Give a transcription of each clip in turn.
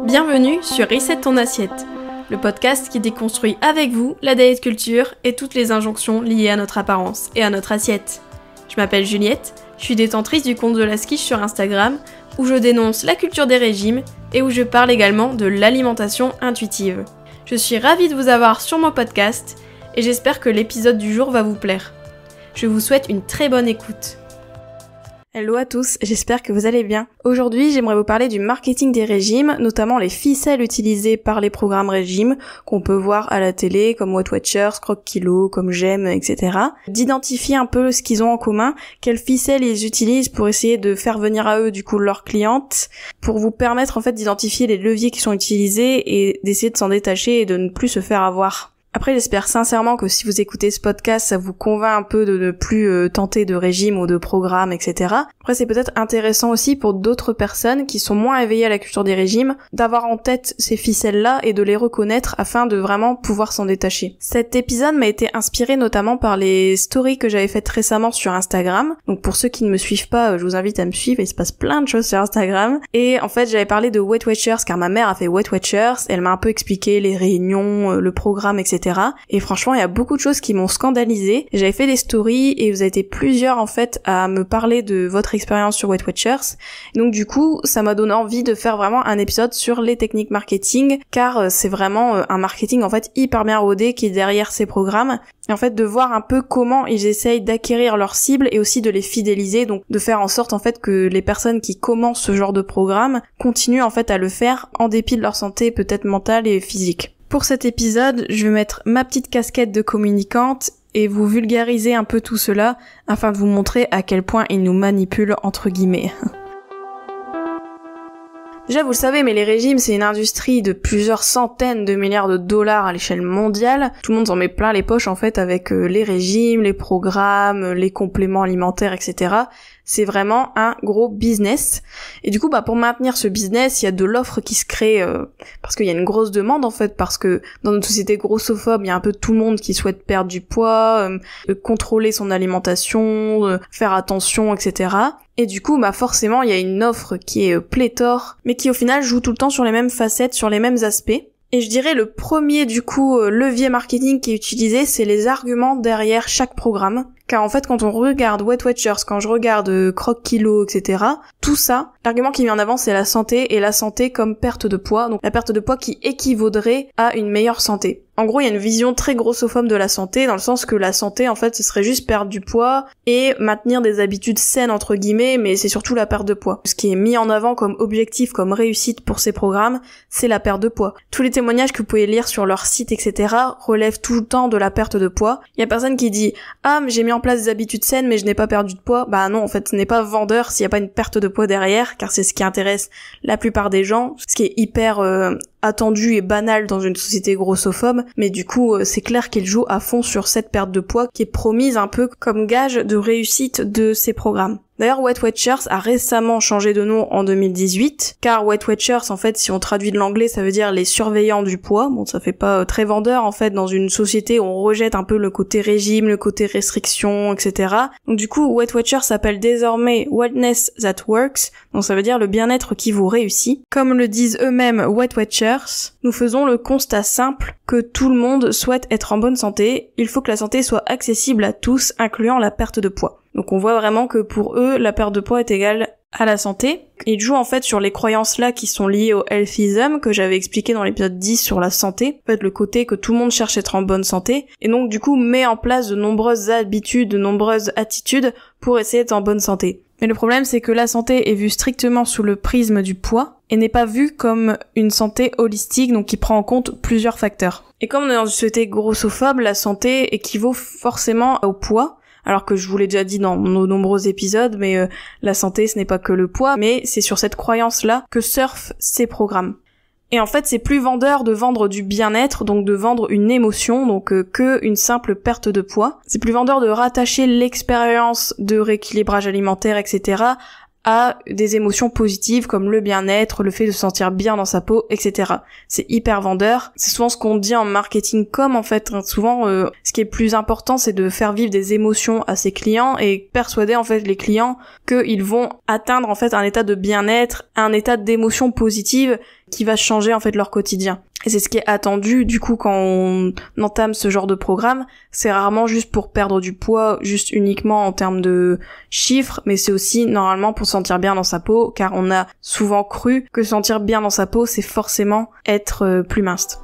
Bienvenue sur Reset ton assiette, le podcast qui déconstruit avec vous la diet culture et toutes les injonctions liées à notre apparence et à notre assiette. Je m'appelle Juliette, je suis détentrice du compte de la Skiche sur Instagram, où je dénonce la culture des régimes et où je parle également de l'alimentation intuitive. Je suis ravie de vous avoir sur mon podcast et j'espère que l'épisode du jour va vous plaire. Je vous souhaite une très bonne écoute. Hello à tous, j'espère que vous allez bien. Aujourd'hui, j'aimerais vous parler du marketing des régimes, notamment les ficelles utilisées par les programmes régimes qu'on peut voir à la télé, comme Weight Watchers, Croque Kilo, comme J'aime, etc. D'identifier un peu ce qu'ils ont en commun, quelles ficelles ils utilisent pour essayer de faire venir à eux du coup leurs clientes, pour vous permettre en fait d'identifier les leviers qui sont utilisés et d'essayer de s'en détacher et de ne plus se faire avoir. Après, j'espère sincèrement que si vous écoutez ce podcast, ça vous convainc un peu de ne plus tenter de régime ou de programme, etc. Après, c'est peut-être intéressant aussi pour d'autres personnes qui sont moins éveillées à la culture des régimes, d'avoir en tête ces ficelles-là et de les reconnaître afin de vraiment pouvoir s'en détacher. Cet épisode m'a été inspiré notamment par les stories que j'avais faites récemment sur Instagram. Donc pour ceux qui ne me suivent pas, je vous invite à me suivre, il se passe plein de choses sur Instagram. Et en fait, j'avais parlé de Weight Watchers car ma mère a fait Weight Watchers, elle m'a un peu expliqué les réunions, le programme, etc. Et franchement, il y a beaucoup de choses qui m'ont scandalisée. J'avais fait des stories et vous avez été plusieurs en fait à me parler de votre expérience sur Weight Watchers. Donc du coup, ça m'a donné envie de faire vraiment un épisode sur les techniques marketing, car c'est vraiment un marketing en fait hyper bien rodé qui est derrière ces programmes. Et en fait de voir un peu comment ils essayent d'acquérir leurs cibles et aussi de les fidéliser, donc de faire en sorte en fait que les personnes qui commencent ce genre de programme continuent en fait à le faire en dépit de leur santé peut-être mentale et physique. Pour cet épisode, je vais mettre ma petite casquette de communicante et vous vulgariser un peu tout cela afin de vous montrer à quel point ils nous manipulent entre guillemets. Déjà, vous le savez, mais les régimes, c'est une industrie de plusieurs centaines de milliards de dollars à l'échelle mondiale. Tout le monde s'en met plein les poches, en fait, avec les régimes, les programmes, les compléments alimentaires, etc. C'est vraiment un gros business. Et du coup, pour maintenir ce business, il y a de l'offre qui se crée, parce qu'il y a une grosse demande, en fait, parce que dans notre société grossophobe, il y a un peu tout le monde qui souhaite perdre du poids, contrôler son alimentation, faire attention, etc. Et du coup, forcément, il y a une offre qui est pléthore, mais qui au final joue tout le temps sur les mêmes facettes, sur les mêmes aspects. Et je dirais le premier, du coup, levier marketing qui est utilisé, c'est les arguments derrière chaque programme. Car en fait, quand on regarde Weight Watchers, quand je regarde Croque Kilo, etc., tout ça, l'argument qui met en avant, c'est la santé, et la santé comme perte de poids, donc la perte de poids qui équivaudrait à une meilleure santé. En gros, il y a une vision très grossophobe de la santé, dans le sens que la santé, en fait, ce serait juste perdre du poids et maintenir des habitudes saines, entre guillemets, mais c'est surtout la perte de poids. Ce qui est mis en avant comme objectif, comme réussite pour ces programmes, c'est la perte de poids. Tous les témoignages que vous pouvez lire sur leur site, etc., relèvent tout le temps de la perte de poids. Il y a personne qui dit « Ah, mais j'ai mis en place des habitudes saines, mais je n'ai pas perdu de poids. » Bah non, en fait, ce n'est pas vendeur s'il n'y a pas une perte de poids derrière, car c'est ce qui intéresse la plupart des gens, ce qui est hyper attendu et banal dans une société grossophobe, mais du coup c'est clair qu'il joue à fond sur cette perte de poids qui est promise un peu comme gage de réussite de ces programmes. D'ailleurs, Weight Watchers a récemment changé de nom en 2018, car Weight Watchers, en fait, si on traduit de l'anglais, ça veut dire les surveillants du poids. Bon, ça fait pas très vendeur, en fait, dans une société où on rejette un peu le côté régime, le côté restriction, etc. Donc du coup, Weight Watchers s'appelle désormais Wellness That Works, donc ça veut dire le bien-être qui vous réussit. Comme le disent eux-mêmes Weight Watchers, nous faisons le constat simple que tout le monde souhaite être en bonne santé, il faut que la santé soit accessible à tous, incluant la perte de poids. Donc on voit vraiment que pour eux, la perte de poids est égale à la santé. Ils jouent en fait sur les croyances là qui sont liées au healthism que j'avais expliqué dans l'épisode 10 sur la santé. En fait, le côté que tout le monde cherche à être en bonne santé. Et donc du coup met en place de nombreuses habitudes, de nombreuses attitudes pour essayer d'être en bonne santé. Mais le problème c'est que la santé est vue strictement sous le prisme du poids et n'est pas vue comme une santé holistique, donc qui prend en compte plusieurs facteurs. Et comme on est dans une société grossophobe, la santé équivaut forcément au poids. Alors que je vous l'ai déjà dit dans nos nombreux épisodes, mais la santé ce n'est pas que le poids, mais c'est sur cette croyance-là que surfent ces programmes. Et en fait, c'est plus vendeur de vendre du bien-être, donc de vendre une émotion, donc que une simple perte de poids. C'est plus vendeur de rattacher l'expérience de rééquilibrage alimentaire, etc., à des émotions positives comme le bien-être, le fait de se sentir bien dans sa peau, etc. C'est hyper vendeur. C'est souvent ce qu'on dit en marketing en fait. Souvent, ce qui est plus important, c'est de faire vivre des émotions à ses clients et persuader en fait les clients qu'ils vont atteindre en fait un état de bien-être, un état d'émotion positive qui va changer en fait leur quotidien. Et c'est ce qui est attendu du coup quand on entame ce genre de programme. C'est rarement juste pour perdre du poids, juste uniquement en termes de chiffres, mais c'est aussi normalement pour se sentir bien dans sa peau, car on a souvent cru que se sentir bien dans sa peau, c'est forcément être plus mince.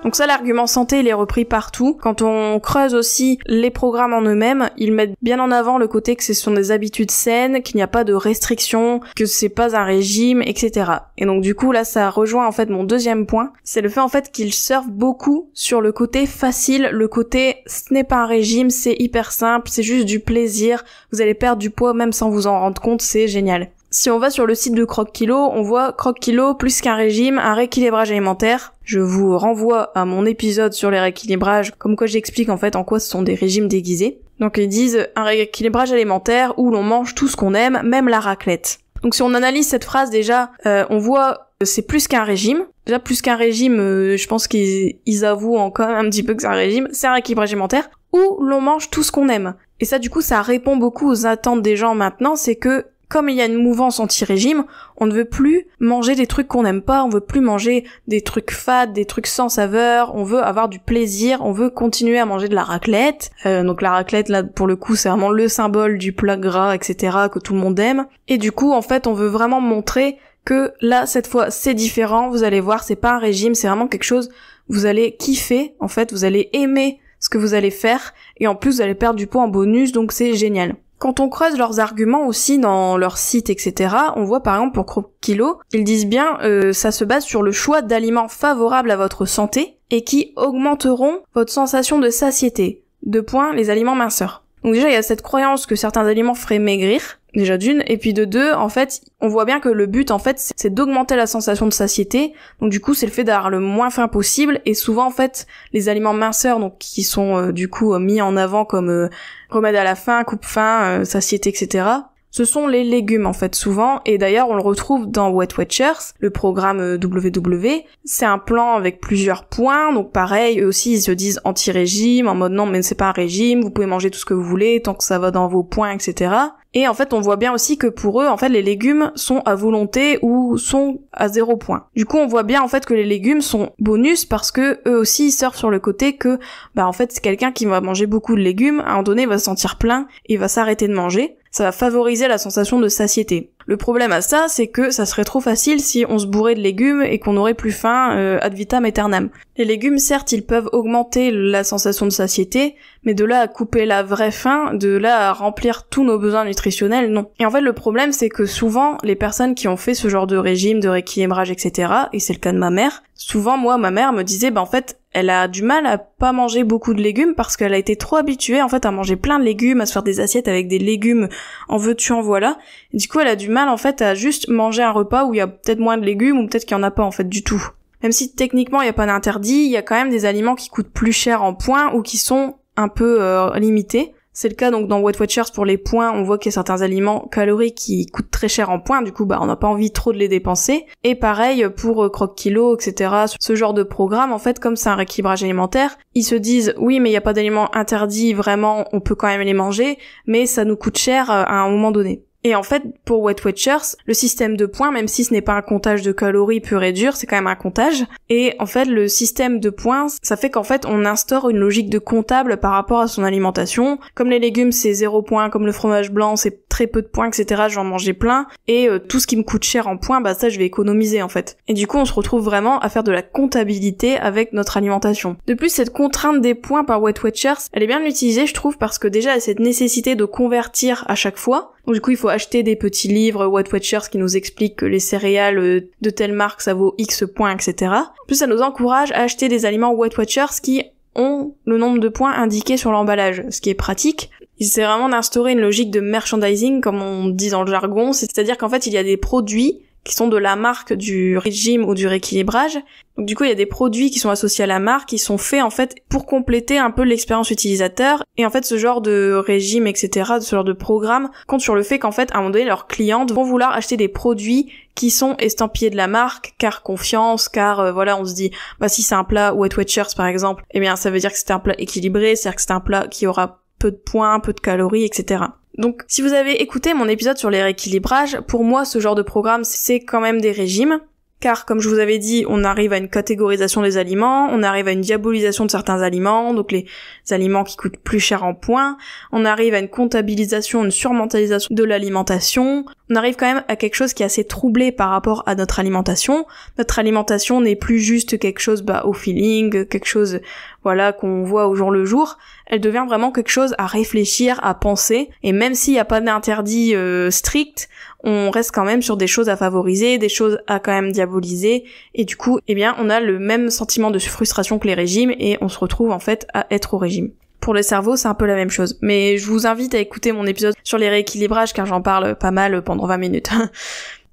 Donc ça, l'argument santé, il est repris partout. Quand on creuse aussi les programmes en eux-mêmes, ils mettent bien en avant le côté que ce sont des habitudes saines, qu'il n'y a pas de restrictions, que c'est pas un régime, etc. Et donc du coup, là, ça rejoint en fait mon deuxième point. C'est le fait en fait qu'ils surfent beaucoup sur le côté facile, le côté ce n'est pas un régime, c'est hyper simple, c'est juste du plaisir, vous allez perdre du poids même sans vous en rendre compte, c'est génial. Si on va sur le site de Croque Kilo, on voit Croque Kilo plus qu'un régime, un rééquilibrage alimentaire. Je vous renvoie à mon épisode sur les rééquilibrages, comme quoi j'explique en fait en quoi ce sont des régimes déguisés. Donc ils disent un rééquilibrage alimentaire où l'on mange tout ce qu'on aime, même la raclette. Donc si on analyse cette phrase déjà, on voit c'est plus qu'un régime. Déjà plus qu'un régime, je pense qu'ils avouent encore un petit peu que c'est un régime, c'est un rééquilibrage alimentaire où l'on mange tout ce qu'on aime. Et ça du coup ça répond beaucoup aux attentes des gens maintenant, c'est que comme il y a une mouvance anti-régime, on ne veut plus manger des trucs qu'on n'aime pas, on veut plus manger des trucs fades, des trucs sans saveur, on veut avoir du plaisir, on veut continuer à manger de la raclette. Donc la raclette, là, pour le coup, c'est vraiment le symbole du plat gras, etc., que tout le monde aime. Et du coup, en fait, on veut vraiment montrer que là, cette fois, c'est différent, vous allez voir, c'est pas un régime, c'est vraiment quelque chose, vous allez kiffer, en fait, vous allez aimer ce que vous allez faire, et en plus, vous allez perdre du poids en bonus, donc c'est génial. Quand on creuse leurs arguments aussi dans leur site, etc., on voit par exemple pour Croque Kilo, ils disent bien ça se base sur le choix d'aliments favorables à votre santé et qui augmenteront votre sensation de satiété. 2 points, les aliments minceurs. Donc déjà, il y a cette croyance que certains aliments feraient maigrir, déjà d'une, et puis de 2, en fait, on voit bien que le but, en fait, c'est d'augmenter la sensation de satiété, donc du coup, c'est le fait d'avoir le moins faim possible, et souvent, en fait, les aliments minceurs, donc qui sont du coup mis en avant comme remède à la faim, coupe-faim, satiété, etc., ce sont les légumes en fait souvent, et d'ailleurs on le retrouve dans Weight Watchers, le programme WW. C'est un plan avec plusieurs points, donc pareil, eux aussi ils se disent anti-régime, en mode non mais c'est pas un régime, vous pouvez manger tout ce que vous voulez tant que ça va dans vos points, etc. Et en fait on voit bien aussi que pour eux en fait les légumes sont à volonté ou sont à 0 point. Du coup on voit bien en fait que les légumes sont bonus parce que eux aussi ils surfent sur le côté que en fait c'est quelqu'un qui va manger beaucoup de légumes, à un moment donné il va se sentir plein et il va s'arrêter de manger. Ça va favoriser la sensation de satiété. Le problème à ça, c'est que ça serait trop facile si on se bourrait de légumes et qu'on n'aurait plus faim ad vitam aeternam. Les légumes, certes, ils peuvent augmenter la sensation de satiété, mais de là à couper la vraie faim, de là à remplir tous nos besoins nutritionnels, non. Et en fait, le problème, c'est que souvent, les personnes qui ont fait ce genre de régime, de rééquilibrage, etc., et c'est le cas de ma mère, souvent, moi, ma mère me disait, en fait, elle a du mal à pas manger beaucoup de légumes parce qu'elle a été trop habituée en fait à manger plein de légumes, à se faire des assiettes avec des légumes en veux-tu en voilà. Et du coup elle a du mal en fait à juste manger un repas où il y a peut-être moins de légumes ou peut-être qu'il y en a pas en fait du tout. Même si techniquement il y a pas d'interdit, il y a quand même des aliments qui coûtent plus cher en points ou qui sont un peu limités. C'est le cas donc dans Weight Watchers pour les points, on voit qu'il y a certains aliments caloriques qui coûtent très cher en points, du coup on n'a pas envie trop de les dépenser. Et pareil pour Croque Kilo, etc. Ce genre de programme, en fait, comme c'est un rééquilibrage alimentaire, ils se disent oui mais il n'y a pas d'aliments interdits, vraiment on peut quand même les manger, mais ça nous coûte cher à un moment donné. Et en fait, pour Weight Watchers, le système de points, même si ce n'est pas un comptage de calories pur et dur, c'est quand même un comptage. Et en fait, le système de points, ça fait qu'en fait, on instaure une logique de comptable par rapport à son alimentation. Comme les légumes, c'est 0 points, comme le fromage blanc, c'est très peu de points, etc. Je vais en manger plein. Et tout ce qui me coûte cher en points, ça, je vais économiser, en fait. Et du coup, on se retrouve vraiment à faire de la comptabilité avec notre alimentation. De plus, cette contrainte des points par Weight Watchers, elle est bien utilisée, je trouve, parce que déjà, il y a cette nécessité de convertir à chaque fois. Donc du coup, il faut acheter des petits livres Weight Watchers qui nous expliquent que les céréales de telle marque, ça vaut X points, etc. En plus, ça nous encourage à acheter des aliments Weight Watchers qui ont le nombre de points indiqués sur l'emballage, ce qui est pratique. C'est vraiment d'instaurer une logique de merchandising, comme on dit dans le jargon, c'est-à-dire qu'en fait, il y a des produits qui sont de la marque du régime ou du rééquilibrage. Donc du coup, il y a des produits qui sont associés à la marque, qui sont faits en fait pour compléter un peu l'expérience utilisateur. Et en fait, ce genre de régime, etc., ce genre de programme compte sur le fait qu'en fait, à un moment donné, leurs clients vont vouloir acheter des produits qui sont estampillés de la marque, car confiance, car voilà, on se dit, bah si c'est un plat Weight Watchers par exemple, eh bien ça veut dire que c'est un plat équilibré, c'est-à-dire que c'est un plat qui aura peu de points, peu de calories, etc. Donc, si vous avez écouté mon épisode sur les rééquilibrages, pour moi, ce genre de programme, c'est quand même des régimes. Car, comme je vous avais dit, on arrive à une catégorisation des aliments, on arrive à une diabolisation de certains aliments, donc les aliments qui coûtent plus cher en points, on arrive à une comptabilisation, une surmentalisation de l'alimentation, on arrive quand même à quelque chose qui est assez troublé par rapport à notre alimentation. Notre alimentation n'est plus juste quelque chose au feeling, quelque chose voilà qu'on voit au jour le jour, elle devient vraiment quelque chose à réfléchir, à penser, et même s'il n'y a pas d'interdit strict, on reste quand même sur des choses à favoriser, des choses à quand même diaboliser, et du coup, eh bien, on a le même sentiment de frustration que les régimes, et on se retrouve en fait à être au régime. Pour le cerveau, c'est un peu la même chose. Mais je vous invite à écouter mon épisode sur les rééquilibrages, car j'en parle pas mal pendant 20 minutes.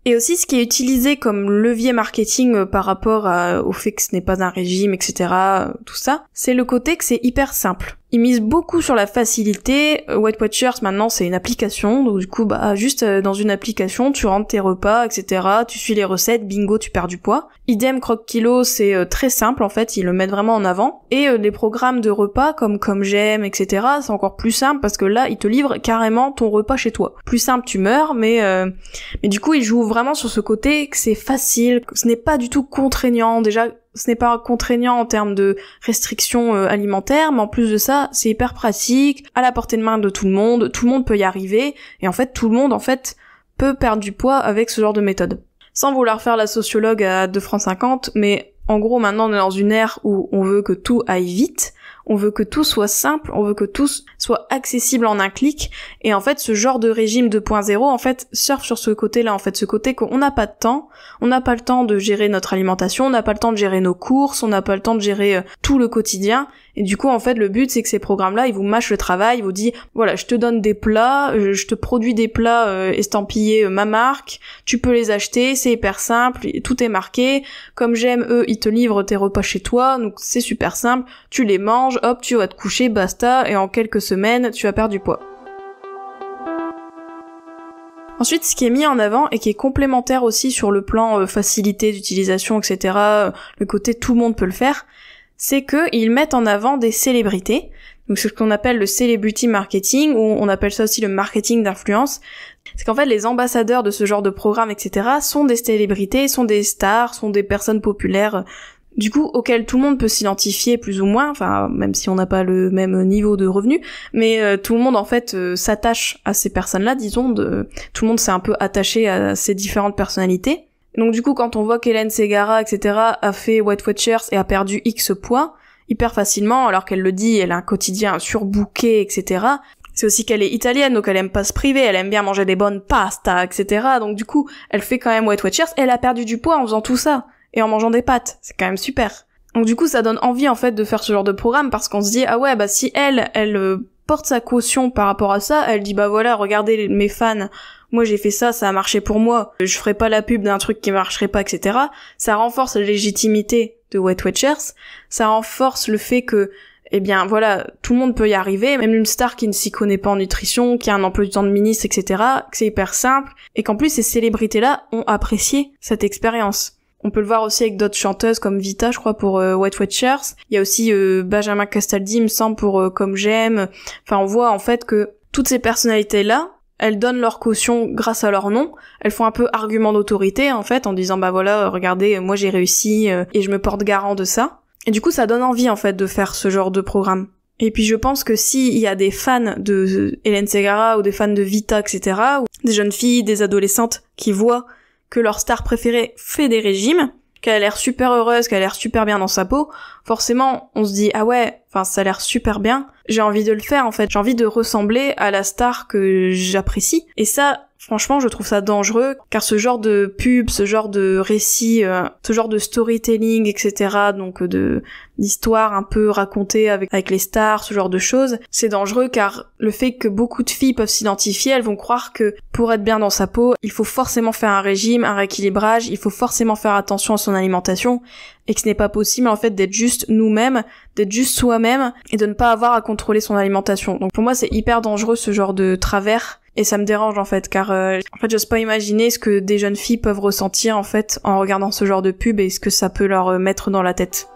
Et aussi, ce qui est utilisé comme levier marketing par rapport au fait que ce n'est pas un régime, etc., tout ça, c'est le côté que c'est hyper simple. Ils misent beaucoup sur la facilité. Weight Watchers, maintenant, c'est une application. Donc du coup, juste dans une application, tu rentres tes repas, etc., tu suis les recettes, bingo, tu perds du poids. Idem, Croque Kilo, c'est très simple, en fait, ils le mettent vraiment en avant. Et les programmes de repas, comme J'aime, etc., c'est encore plus simple, parce que là, ils te livrent carrément ton repas chez toi. Plus simple, tu meurs, mais du coup, ils jouent vraiment sur ce côté que c'est facile, que ce n'est pas du tout contraignant. Déjà, ce n'est pas contraignant en termes de restrictions alimentaires, mais en plus de ça, c'est hyper pratique, à la portée de main de tout le monde peut y arriver, et en fait, tout le monde, en fait, peut perdre du poids avec ce genre de méthode. Sans vouloir faire la sociologue à 2,50 €, mais en gros, maintenant, on est dans une ère où on veut que tout aille vite, on veut que tout soit simple, on veut que tout soit accessible en un clic, et en fait, ce genre de régime 2.0, en fait, surfe sur ce côté-là, en fait, ce côté qu'on n'a pas de temps, on n'a pas le temps de gérer notre alimentation, on n'a pas le temps de gérer nos courses, on n'a pas le temps de gérer tout le quotidien, et du coup, en fait, le but, c'est que ces programmes-là, ils vous mâchent le travail, ils vous disent, voilà, je te donne des plats, je te produis des plats estampillés ma marque, tu peux les acheter, c'est hyper simple, tout est marqué, comme j'aime, eux, ils te livrent tes repas chez toi, donc c'est super simple, tu les manges, hop, tu vas te coucher, basta, et en quelques semaines, tu vas perdre du poids. Ensuite, ce qui est mis en avant et qui est complémentaire aussi sur le plan facilité d'utilisation, etc., le côté tout le monde peut le faire, c'est que ils mettent en avant des célébrités. Donc c'est ce qu'on appelle le celebrity marketing, ou on appelle ça aussi le marketing d'influence. C'est qu'en fait les ambassadeurs de ce genre de programme, etc., sont des célébrités, sont des stars, sont des personnes populaires, du coup auxquelles tout le monde peut s'identifier plus ou moins, enfin même si on n'a pas le même niveau de revenus, mais tout le monde en fait s'attache à ces personnes-là, disons, tout le monde s'est un peu attaché à ces différentes personnalités. Donc du coup, quand on voit qu'Hélène Ségara, etc., a fait Weight Watchers et a perdu X poids, hyper facilement, alors qu'elle le dit, elle a un quotidien surbooké, etc., c'est aussi qu'elle est italienne, donc elle aime pas se priver, elle aime bien manger des bonnes pastas, etc., donc du coup, elle fait quand même Weight Watchers, et elle a perdu du poids en faisant tout ça, et en mangeant des pâtes, c'est quand même super. Donc du coup, ça donne envie, en fait, de faire ce genre de programme, parce qu'on se dit, ah ouais, si elle porte sa caution par rapport à ça, elle dit, voilà, regardez mes fans, moi j'ai fait ça, ça a marché pour moi, je ferai pas la pub d'un truc qui marcherait pas, etc. Ça renforce la légitimité de Weight Watchers, ça renforce le fait que, voilà, tout le monde peut y arriver, même une star qui ne s'y connaît pas en nutrition, qui a un emploi du temps de ministre, etc., que c'est hyper simple, et qu'en plus ces célébrités-là ont apprécié cette expérience. On peut le voir aussi avec d'autres chanteuses comme Vita, je crois, pour Weight Watchers. Il y a aussi Benjamin Castaldi, il me semble, pour Comme J'aime. Enfin, on voit en fait que toutes ces personnalités-là, elles donnent leur caution grâce à leur nom, elles font un peu argument d'autorité, en fait, en disant, voilà, regardez, moi j'ai réussi, et je me porte garant de ça. Et du coup, ça donne envie, en fait, de faire ce genre de programme. Et puis je pense que s'il y a des fans de Hélène Ségara, ou des fans de Vita, etc., ou des jeunes filles, des adolescentes, qui voient que leur star préférée fait des régimes, qu'elle a l'air super heureuse, qu'elle a l'air super bien dans sa peau, forcément, on se dit, ah ouais, ça a l'air super bien, j'ai envie de le faire, en fait, j'ai envie de ressembler à la star que j'apprécie, et ça, Franchement, je trouve ça dangereux, car ce genre de pub, ce genre de récit, ce genre de storytelling, etc., donc d'histoires un peu racontées avec les stars, ce genre de choses, c'est dangereux car le fait que beaucoup de filles peuvent s'identifier, elles vont croire que pour être bien dans sa peau, il faut forcément faire un régime, un rééquilibrage, il faut forcément faire attention à son alimentation, et que ce n'est pas possible en fait d'être juste nous-mêmes, d'être juste soi-même, et de ne pas avoir à contrôler son alimentation. Donc pour moi, c'est hyper dangereux ce genre de travers. Et ça me dérange en fait, car j'ose pas imaginer ce que des jeunes filles peuvent ressentir en fait en regardant ce genre de pub et ce que ça peut leur mettre dans la tête.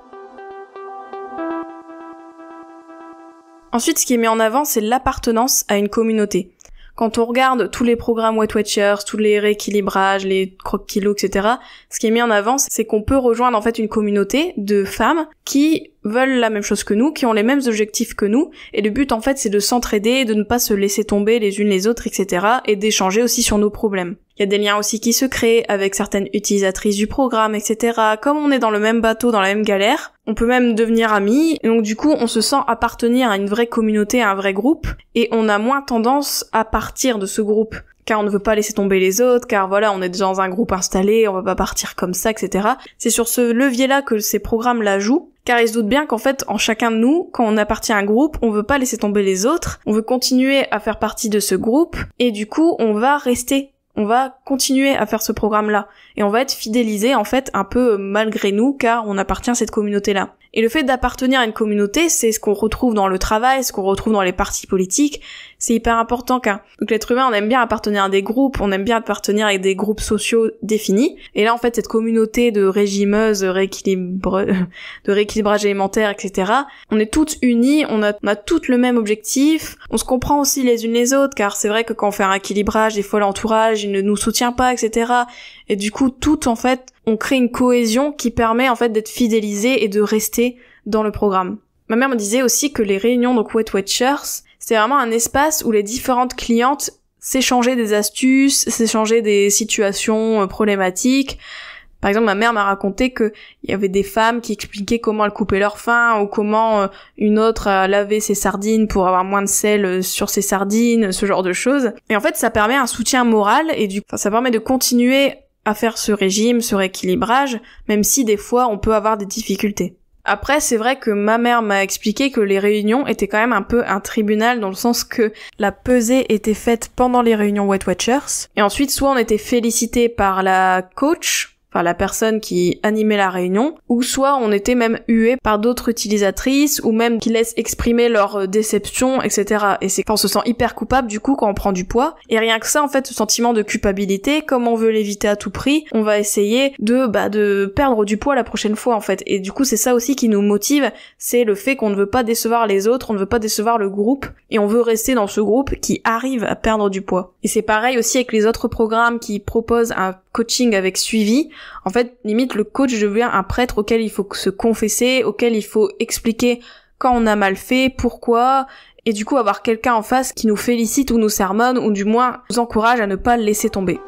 Ensuite, ce qui est mis en avant, c'est l'appartenance à une communauté. Quand on regarde tous les programmes Weight Watchers, tous les rééquilibrages, les croque-kilos, etc., ce qui est mis en avant, c'est qu'on peut rejoindre en fait une communauté de femmes qui veulent la même chose que nous, qui ont les mêmes objectifs que nous, et le but en fait c'est de s'entraider, de ne pas se laisser tomber les unes les autres, etc., et d'échanger aussi sur nos problèmes. Il y a des liens aussi qui se créent avec certaines utilisatrices du programme, etc. Comme on est dans le même bateau, dans la même galère, on peut même devenir amis, et donc du coup on se sent appartenir à une vraie communauté, à un vrai groupe, et on a moins tendance à partir de ce groupe, car on ne veut pas laisser tomber les autres, car voilà, on est déjà dans un groupe installé, on va pas partir comme ça, etc. C'est sur ce levier-là que ces programmes-là jouent, car ils se doutent bien qu'en fait, en chacun de nous, quand on appartient à un groupe, on veut pas laisser tomber les autres, on veut continuer à faire partie de ce groupe, et du coup, on va rester. On va continuer à faire ce programme-là. Et on va être fidélisé, en fait, un peu malgré nous, car on appartient à cette communauté-là. Et le fait d'appartenir à une communauté, c'est ce qu'on retrouve dans le travail, ce qu'on retrouve dans les partis politiques. C'est hyper important, car donc l'être humain, on aime bien appartenir à des groupes, on aime bien appartenir à des groupes sociaux définis. Et là, en fait, cette communauté de régimeuses, de rééquilibrage alimentaire, etc., on est toutes unies, on a toutes le même objectif, on se comprend aussi les unes les autres, car c'est vrai que quand on fait un équilibrage, des fois l'entourage, il ne nous soutient pas, etc. Et du coup, toutes, en fait, on crée une cohésion qui permet, en fait, d'être fidélisé et de rester dans le programme. Ma mère me disait aussi que les réunions, donc Weight Watchers, c'est vraiment un espace où les différentes clientes s'échangeaient des astuces, s'échangeaient des situations problématiques. Par exemple, ma mère m'a raconté que il y avait des femmes qui expliquaient comment elles coupaient leur faim, ou comment une autre a lavé ses sardines pour avoir moins de sel sur ses sardines, ce genre de choses. Et en fait, ça permet un soutien moral, et ça permet de continuer à faire ce régime, ce rééquilibrage, même si des fois on peut avoir des difficultés. Après, c'est vrai que ma mère m'a expliqué que les réunions étaient quand même un peu un tribunal, dans le sens que la pesée était faite pendant les réunions Weight Watchers, et ensuite soit on était félicité par la coach, enfin la personne qui animait la réunion, ou soit on était même hué par d'autres utilisatrices, ou même qui laissent exprimer leur déception, etc. Et on se sent hyper coupable du coup quand on prend du poids, et rien que ça, en fait, ce sentiment de culpabilité, comme on veut l'éviter à tout prix, on va essayer de perdre du poids la prochaine fois, en fait. Et du coup, c'est ça aussi qui nous motive, c'est le fait qu'on ne veut pas décevoir les autres, on ne veut pas décevoir le groupe, et on veut rester dans ce groupe qui arrive à perdre du poids. Et c'est pareil aussi avec les autres programmes qui proposent un coaching avec suivi. En fait, limite, le coach devient un prêtre auquel il faut se confesser, auquel il faut expliquer quand on a mal fait, pourquoi, et du coup avoir quelqu'un en face qui nous félicite ou nous sermonne, ou du moins nous encourage à ne pas le laisser tomber.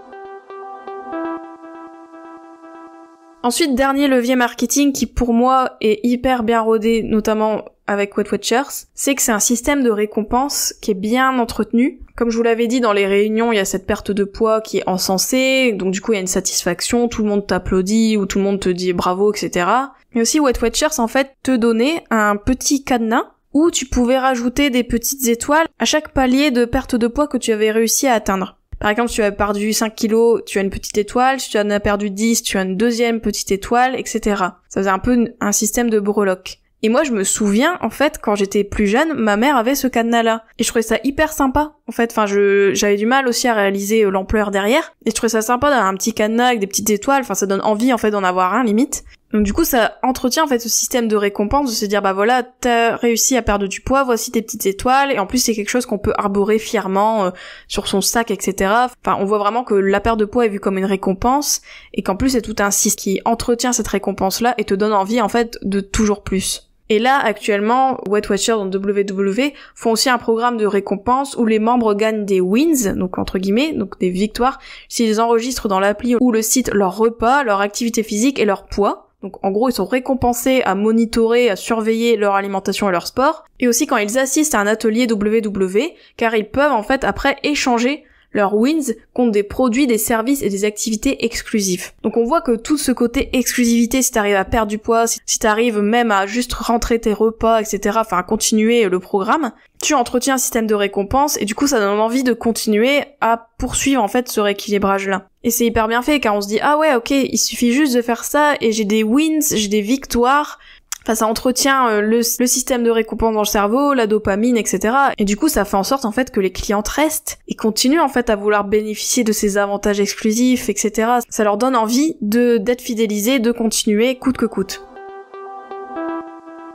Ensuite, dernier levier marketing qui pour moi est hyper bien rodé, notamment avec Weight Watchers, c'est que c'est un système de récompense qui est bien entretenu. Comme je vous l'avais dit, dans les réunions, il y a cette perte de poids qui est encensée, donc du coup il y a une satisfaction, tout le monde t'applaudit ou tout le monde te dit bravo, etc. Mais aussi Weight Watchers en fait te donnait un petit cadenas où tu pouvais rajouter des petites étoiles à chaque palier de perte de poids que tu avais réussi à atteindre. Par exemple, si tu as perdu 5 kilos, tu as une petite étoile, si tu en as perdu 10, tu as une deuxième petite étoile, etc. Ça faisait un peu un système de breloque. Et moi, je me souviens, en fait, quand j'étais plus jeune, ma mère avait ce cadenas-là. Et je trouvais ça hyper sympa, en fait. Enfin, j'avais du mal aussi à réaliser l'ampleur derrière. Et je trouvais ça sympa d'avoir un petit cadenas avec des petites étoiles. Enfin, ça donne envie, en fait, d'en avoir un, limite. Donc du coup, ça entretient en fait ce système de récompense, de se dire bah voilà, t'as réussi à perdre du poids, voici tes petites étoiles, et en plus c'est quelque chose qu'on peut arborer fièrement sur son sac, etc. Enfin, on voit vraiment que la perte de poids est vue comme une récompense, et qu'en plus c'est tout un système qui entretient cette récompense-là et te donne envie en fait de toujours plus. Et là, actuellement, Weight Watchers dans WW font aussi un programme de récompense où les membres gagnent des wins, donc entre guillemets, donc des victoires, s'ils enregistrent dans l'appli ou le site leur repas, leur activité physique et leur poids. Donc en gros, ils sont récompensés à monitorer, à surveiller leur alimentation et leur sport. Et aussi quand ils assistent à un atelier WW, car ils peuvent en fait après échanger leurs wins contre des produits, des services et des activités exclusifs. Donc on voit que tout ce côté exclusivité, si t'arrives à perdre du poids, si t'arrives même à juste rentrer tes repas, etc., enfin à continuer le programme, tu entretiens un système de récompense et du coup ça donne envie de continuer à poursuivre en fait ce rééquilibrage-là. Et c'est hyper bien fait car on se dit ah ouais ok, il suffit juste de faire ça et j'ai des wins, j'ai des victoires. Enfin, ça entretient le système de récompense dans le cerveau, la dopamine, etc. Et du coup, ça fait en sorte, en fait, que les clientes restent et continuent, en fait, à vouloir bénéficier de ces avantages exclusifs, etc. Ça leur donne envie d'être fidélisés, de continuer, coûte que coûte.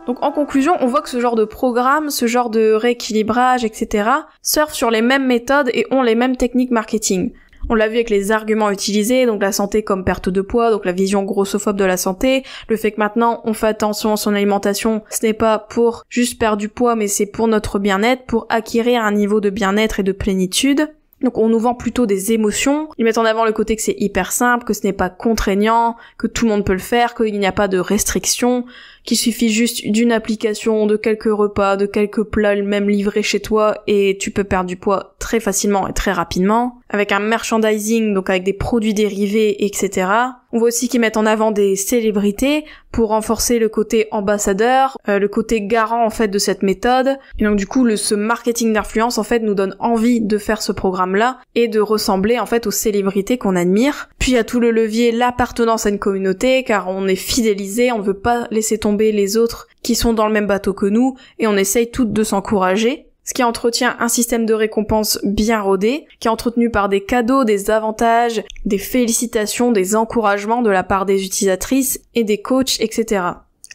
Donc, en conclusion, on voit que ce genre de programme, ce genre de rééquilibrage, etc., surfent sur les mêmes méthodes et ont les mêmes techniques marketing. On l'a vu avec les arguments utilisés, donc la santé comme perte de poids, donc la vision grossophobe de la santé, le fait que maintenant on fait attention à son alimentation, ce n'est pas pour juste perdre du poids, mais c'est pour notre bien-être, pour acquérir un niveau de bien-être et de plénitude. Donc on nous vend plutôt des émotions, ils mettent en avant le côté que c'est hyper simple, que ce n'est pas contraignant, que tout le monde peut le faire, qu'il n'y a pas de restrictions, qu'il suffit juste d'une application, de quelques repas, de quelques plats même livrés chez toi et tu peux perdre du poids très facilement et très rapidement. Avec un merchandising, donc avec des produits dérivés, etc. On voit aussi qu'ils mettent en avant des célébrités pour renforcer le côté ambassadeur, le côté garant en fait de cette méthode. Et donc du coup, ce marketing d'influence en fait nous donne envie de faire ce programme-là et de ressembler en fait aux célébrités qu'on admire. Puis il y a tout le levier, l'appartenance à une communauté, car on est fidélisé, on ne veut pas laisser tomber les autres qui sont dans le même bateau que nous, et on essaye toutes de s'encourager. Ce qui entretient un système de récompense bien rodé, qui est entretenu par des cadeaux, des avantages, des félicitations, des encouragements de la part des utilisatrices et des coachs, etc.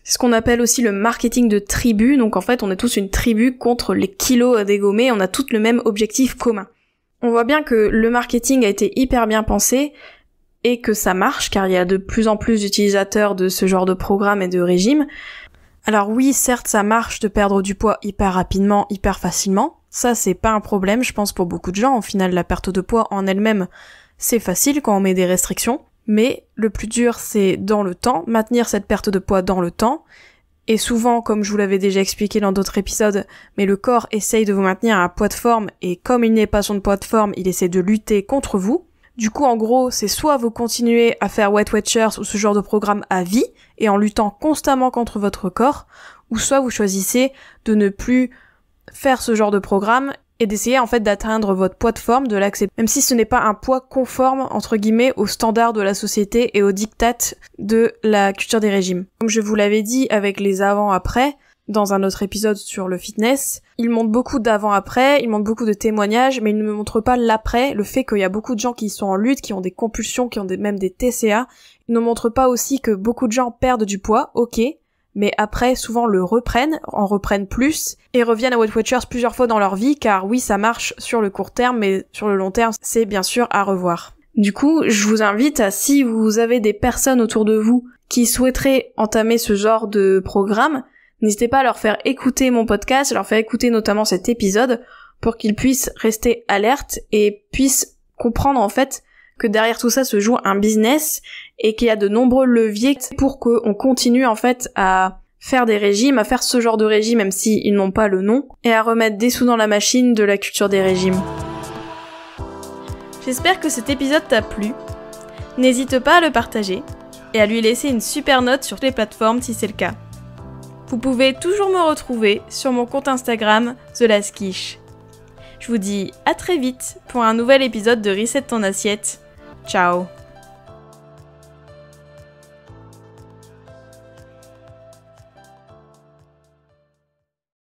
C'est ce qu'on appelle aussi le marketing de tribu, donc en fait on est tous une tribu contre les kilos à dégommer, on a tous le même objectif commun. On voit bien que le marketing a été hyper bien pensé, et que ça marche, car il y a de plus en plus d'utilisateurs de ce genre de programme et de régime. Alors oui, certes, ça marche de perdre du poids hyper rapidement, hyper facilement. Ça, c'est pas un problème, je pense, pour beaucoup de gens. Au final, la perte de poids en elle-même, c'est facile quand on met des restrictions. Mais le plus dur, c'est dans le temps, maintenir cette perte de poids dans le temps. Et souvent, comme je vous l'avais déjà expliqué dans d'autres épisodes, mais le corps essaye de vous maintenir à un poids de forme, et comme il n'est pas son poids de forme, il essaie de lutter contre vous. Du coup, en gros, c'est soit vous continuez à faire Weight Watchers ou ce genre de programme à vie, et en luttant constamment contre votre corps, ou soit vous choisissez de ne plus faire ce genre de programme et d'essayer en fait d'atteindre votre poids de forme, de l'accepter, même si ce n'est pas un poids conforme, entre guillemets, aux standards de la société et aux dictats de la culture des régimes. Comme je vous l'avais dit avec les avant-après, dans un autre épisode sur le fitness, il montre beaucoup d'avant-après, il montre beaucoup de témoignages, mais il ne me montre pas l'après, le fait qu'il y a beaucoup de gens qui sont en lutte, qui ont des compulsions, qui ont même des TCA. Il ne montre pas aussi que beaucoup de gens perdent du poids, ok, mais après souvent en reprennent plus, et reviennent à Weight Watchers plusieurs fois dans leur vie, car oui, ça marche sur le court terme, mais sur le long terme, c'est bien sûr à revoir. Du coup, je vous invite à, si vous avez des personnes autour de vous qui souhaiteraient entamer ce genre de programme, n'hésitez pas à leur faire écouter mon podcast, à leur faire écouter notamment cet épisode pour qu'ils puissent rester alertes et puissent comprendre en fait que derrière tout ça se joue un business et qu'il y a de nombreux leviers pour qu'on continue en fait à faire des régimes, à faire ce genre de régime même s'ils n'ont pas le nom, et à remettre des sous dans la machine de la culture des régimes. J'espère que cet épisode t'a plu. N'hésite pas à le partager et à lui laisser une super note sur toutes les plateformes si c'est le cas. Vous pouvez toujours me retrouver sur mon compte Instagram, TheLastQuiche. Je vous dis à très vite pour un nouvel épisode de Reset ton assiette. Ciao.